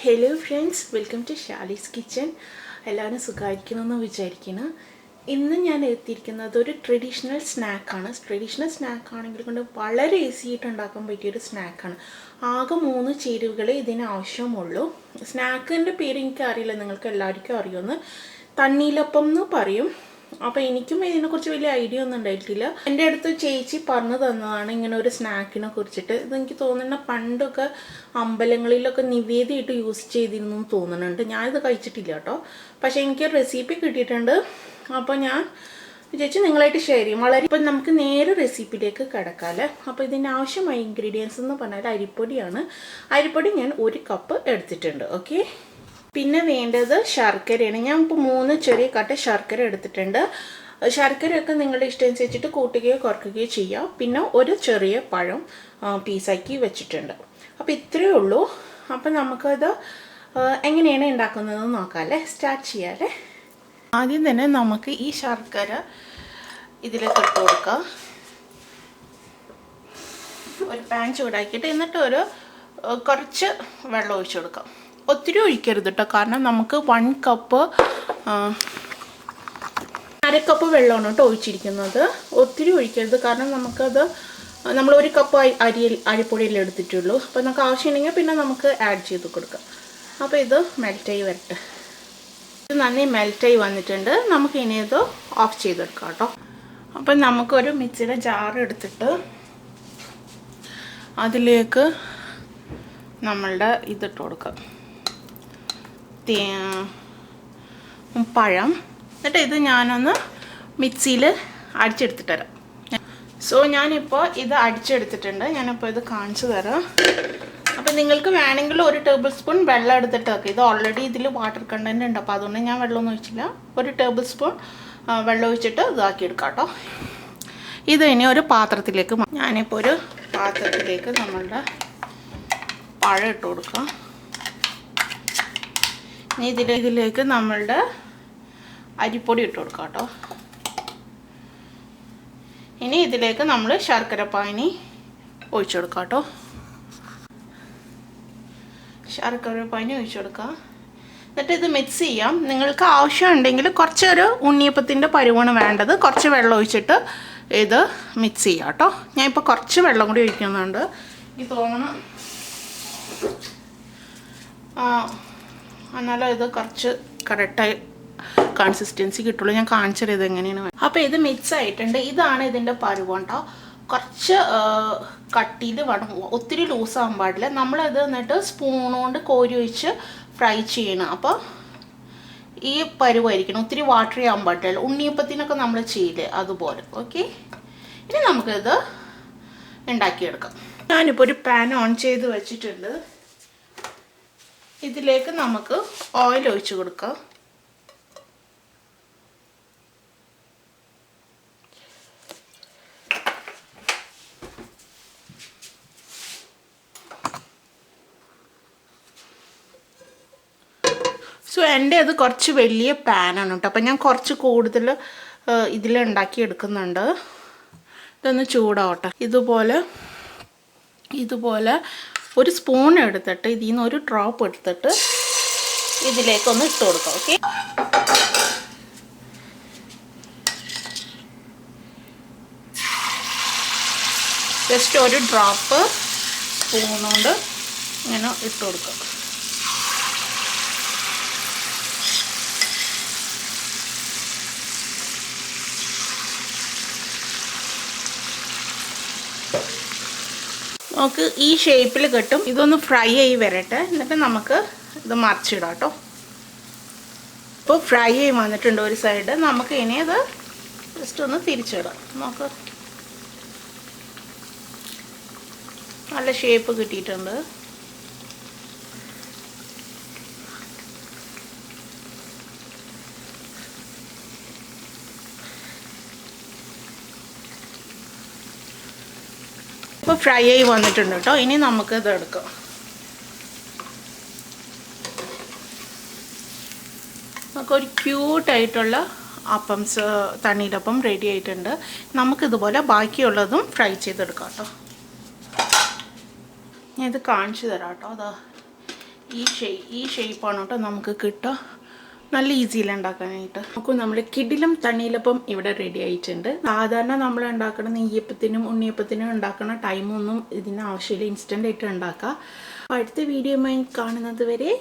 Hello friends, welcome to Shali's Kitchen. എല്ലാവരും സുഖമായിരിക്കണമെന്ന് വിചാരിക്കുന്നു. ഇന്ന് ഞാൻ എത്തിയിരിക്കുന്നത് ഒരു ട്രഡീഷണൽ സ്നാക്കാണ്. ട്രഡീഷണൽ സ്നാക്കാണെങ്കിൽ കൊണ്ട് വളരെ ഈസി ആയിട്ട് ഉണ്ടാക്കാൻ പറ്റിയൊരു സ്നാക്കാണ്. ആകെ 3 ചേരുവകളെ ഇതിന് ആവശ്യമുള്ളൂ. സ്നാക്കിൻ്റെ പേര് എനിക്കറിയില്ല, നിങ്ങൾക്ക് എല്ലാവർക്കും അറിയുമെന്ന്. തണ്ണീലപ്പം എന്ന് പറയും. അപ്പോൾ എനിക്കും ഇതിനെക്കുറിച്ച് വലിയ ഐഡിയ ഒന്നും ഉണ്ടായിട്ടില്ല. എൻ്റെ അടുത്ത് ചേച്ചി പറഞ്ഞു തന്നതാണ് ഇങ്ങനെ ഒരു സ്നാക്കിനെ കുറിച്ചിട്ട്. ഇതെനിക്ക് തോന്നുന്ന പണ്ടൊക്കെ അമ്പലങ്ങളിലൊക്കെ നിവേദ്യമായിട്ട് യൂസ് ചെയ്തിരുന്നു എന്ന് തോന്നുന്നുണ്ട്. ഞാനിത് കഴിച്ചിട്ടില്ല കേട്ടോ, പക്ഷേ എനിക്ക് റെസിപ്പി കിട്ടിയിട്ടുണ്ട്. അപ്പോൾ ഞാൻ വിചാരിച്ചു നിങ്ങളായിട്ട് ഷെയർ ചെയ്യും. ഇപ്പം നമുക്ക് നേരെ റെസിപ്പിയിലേക്ക് കിടക്കാമല്ലേ. അപ്പോൾ ഇതിൻ്റെ ആവശ്യമായ ഇൻഗ്രീഡിയൻസ് എന്ന് പറഞ്ഞാൽ അരിപ്പൊടിയാണ്. അരിപ്പൊടി ഞാൻ 1 കപ്പ് എടുത്തിട്ടുണ്ട്. ഓക്കെ, പിന്നെ വേണ്ടത് ശർക്കരയാണ്. ഞാൻ ഇപ്പോൾ 3 ചെറിയ കട്ട ശർക്കര എടുത്തിട്ടുണ്ട്. ശർക്കരയൊക്കെ നിങ്ങളുടെ ഇഷ്ടം അനുസരിച്ചിട്ട് കൂട്ടുകയോ കുറയ്ക്കുകയോ ചെയ്യാം. പിന്നെ ഒരു ചെറിയ പഴം പീസാക്കി വെച്ചിട്ടുണ്ട്. അപ്പോൾ ഇത്രയേ ഉള്ളൂ. അപ്പോൾ നമുക്കത് എങ്ങനെയാണ് ഉണ്ടാക്കുന്നതെന്ന് നോക്കാമല്ലേ, സ്റ്റാർട്ട് ചെയ്യാമല്ലേ. ആദ്യം തന്നെ നമുക്ക് ഈ ശർക്കര ഇതിലേക്ക് ഇട്ട് കൊടുക്കാം. ഒരു പാൻ ചൂടാക്കിയിട്ട് എന്നിട്ട് കുറച്ച് വെള്ളം ഒഴിച്ചു കൊടുക്കാം. ഒത്തിരി ഒഴിക്കരുത് കേട്ടോ, കാരണം നമുക്ക് 1 കപ്പ് 1/2 കപ്പ് വെള്ളമാണ് കേട്ടോ ഒഴിച്ചിരിക്കുന്നത്. ഒത്തിരി ഒഴിക്കരുത്, കാരണം നമ്മൾ 1 കപ്പ് അരിപ്പൊടിയിൽ എടുത്തിട്ടുള്ളൂ. അപ്പോൾ നമുക്ക് ആവശ്യമുണ്ടെങ്കിൽ പിന്നെ നമുക്ക് ആഡ് ചെയ്ത് കൊടുക്കാം. അപ്പോൾ ഇത് മെൽറ്റായി വരട്ടെ. ഇത് നന്നായി മെൽറ്റായി വന്നിട്ടുണ്ട്. നമുക്ക് ഇനി ഇത് ഓഫ് ചെയ്തെടുക്കാം കേട്ടോ. അപ്പം നമുക്കൊരു മിക്സിയുടെ ജാർ എടുത്തിട്ട് അതിലേക്ക് നമ്മളുടെ ഇതിട്ട് കൊടുക്കാം, പഴം. എന്നിട്ട് ഇത് ഞാനൊന്ന് മിക്സിയിൽ അടിച്ചെടുത്തിട്ട് തരാം. സോ ഞാനിപ്പോൾ ഇത് അടിച്ചെടുത്തിട്ടുണ്ട്. ഞാനിപ്പോൾ ഇത് കാണിച്ചു തരാം. അപ്പോൾ നിങ്ങൾക്ക് വേണമെങ്കിൽ 1 ടേബിൾ സ്പൂൺ വെള്ളം എടുത്തിട്ട് വെക്കാം. ഇത് ഓൾറെഡി ഇതിൽ വാട്ടർ കണ്ടൻറ്റ് ഉണ്ട്, അപ്പോൾ അതുകൊണ്ട് ഞാൻ വെള്ളമൊന്നും ഒഴിച്ചില്ല. 1 ടേബിൾ സ്പൂൺ വെള്ളം ഒഴിച്ചിട്ട് ഇതാക്കി എടുക്കാം കേട്ടോ. ഇത് ഇനി ഒരു പാത്രത്തിലേക്ക്, ഞാനിപ്പോൾ ഒരു പാത്രത്തിലേക്ക് നമ്മളുടെ പഴം ഇട്ട് കൊടുക്കാം. ഇനി ഇതിലേക്ക് നമ്മളുടെ അരിപ്പൊടി ഇട്ട് കൊടുക്കാം കേട്ടോ. ഇനി ഇതിലേക്ക് നമ്മൾ ശർക്കര പാനി ഒഴിച്ചു കൊടുക്കാം കേട്ടോ. ശർക്കര പാനി ഒഴിച്ചു കൊടുക്കാം. എന്നിട്ട് ഇത് മിക്സ് ചെയ്യാം. നിങ്ങൾക്ക് ആവശ്യമുണ്ടെങ്കിൽ കുറച്ചൊരു ഉണ്ണിയപ്പത്തിൻ്റെ പരുവാണ് വേണ്ടത്. കുറച്ച് വെള്ളം ഒഴിച്ചിട്ട് ഇത് മിക്സ് ചെയ്യാം കേട്ടോ. ഞാനിപ്പോൾ കുറച്ച് വെള്ളം കൂടി ഒഴിക്കുന്നുണ്ട്. എനിക്ക് തോന്നണം എന്നാലും ഇത് കുറച്ച് കറക്റ്റായി കൺസിസ്റ്റൻസി കിട്ടുള്ളൂ. ഞാൻ കാണിച്ചത് ഇത് എങ്ങനെയാണ്. അപ്പോൾ ഇത് മിക്സ് ആയിട്ടുണ്ട്. ഇതാണ് ഇതിൻ്റെ പരുവം കേട്ടോ. കുറച്ച് കട്ടിയിൽ വേണം, ഒത്തിരി ലൂസാകാൻ പാടില്ല. നമ്മളത് എന്നിട്ട് സ്പൂൺ കൊണ്ട് കോരി ഒഴിച്ച് ഫ്രൈ ചെയ്യണം. അപ്പോൾ ഈ പരുവായിരിക്കണം, ഒത്തിരി വാട്ടർ ചെയ്യാൻ പാടില്ല. ഉണ്ണിയപ്പത്തിനൊക്കെ നമ്മൾ ചെയ്യില്ലേ അതുപോലെ. ഓക്കെ, ഇനി നമുക്കിത് ഉണ്ടാക്കിയെടുക്കാം. ഞാനിപ്പോൾ ഒരു പാൻ ഓൺ ചെയ്ത് വെച്ചിട്ടുണ്ട്. ഇതിലേക്ക് നമുക്ക് ഓയിൽ ഒഴിച്ച് കൊടുക്കാം. സോ എൻ്റെ അത് കുറച്ച് വലിയ പാനാണ് കേട്ടോ, അപ്പം ഞാൻ കുറച്ച് കൂടുതൽ ഇതിലുണ്ടാക്കി എടുക്കുന്നുണ്ട്. ഇതൊന്ന് ചൂടാവട്ടെ. ഇതുപോലെ 1 സ്പൂൺ എടുത്തിട്ട് ഇതിൽ നിന്ന് 1 ഡ്രോപ്പ് എടുത്തിട്ട് ഇതിലേക്കൊന്ന് ഇട്ട് കൊടുക്കാം. ഓക്കെ, ജസ്റ്റ് 1 ഡ്രോപ്പ് സ്പൂൺ കൊണ്ട് ഇങ്ങനെ ഇട്ട് കൊടുക്കാം. നമുക്ക് ഈ ഷേപ്പിൽ കിട്ടും. ഇതൊന്ന് ഫ്രൈ ആയി വരട്ടെ, എന്നിട്ട് നമുക്ക് ഇത് മറിച്ചിടാം കേട്ടോ. ഇപ്പോൾ ഫ്രൈ ആയി വന്നിട്ടുണ്ട് ഒരു സൈഡ്. നമുക്ക് ഇനി അത് ജസ്റ്റ് ഒന്ന് തിരിച്ചിടാം. നമുക്ക് നല്ല ഷേപ്പ് കിട്ടിയിട്ടുണ്ട്. ഇപ്പോൾ ഫ്രൈ ആയി വന്നിട്ടുണ്ട് കേട്ടോ. ഇനി നമുക്ക് ഇത് എടുക്കാം. നമുക്കൊരു ക്യൂട്ടായിട്ടുള്ള അപ്പംസ് തണ്ണീരപ്പം റെഡി ആയിട്ടുണ്ട്. നമുക്കിതുപോലെ ബാക്കിയുള്ളതും ഫ്രൈ ചെയ്തെടുക്കാം കേട്ടോ. ഞാൻ ഇത് കാണിച്ചു തരാം കേട്ടോ. അതാ ഈ ഷേപ്പാണ് കേട്ടോ നമുക്ക് കിട്ടുക. നല്ല ഈസിയിൽ ഉണ്ടാക്കാനായിട്ട്. നമുക്ക് നമ്മൾ കിടിലം തണ്ണിയിലപ്പം ഇവിടെ റെഡി ആയിട്ടുണ്ട്. സാധാരണ നമ്മൾ ഉണ്ടാക്കുന്ന നെയ്യപ്പത്തിനും ഉണ്ണിയപ്പത്തിനും ഉണ്ടാക്കുന്ന ടൈമൊന്നും ഇതിന് ആവശ്യമില്ല. ഇൻസ്റ്റൻ്റ് ആയിട്ട് ഉണ്ടാക്കുക. അടുത്ത വീഡിയോയുമായി കാണുന്നത് വരെ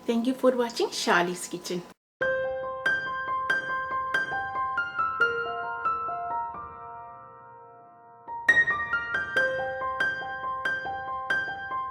thank you for watching Shali's kitchen.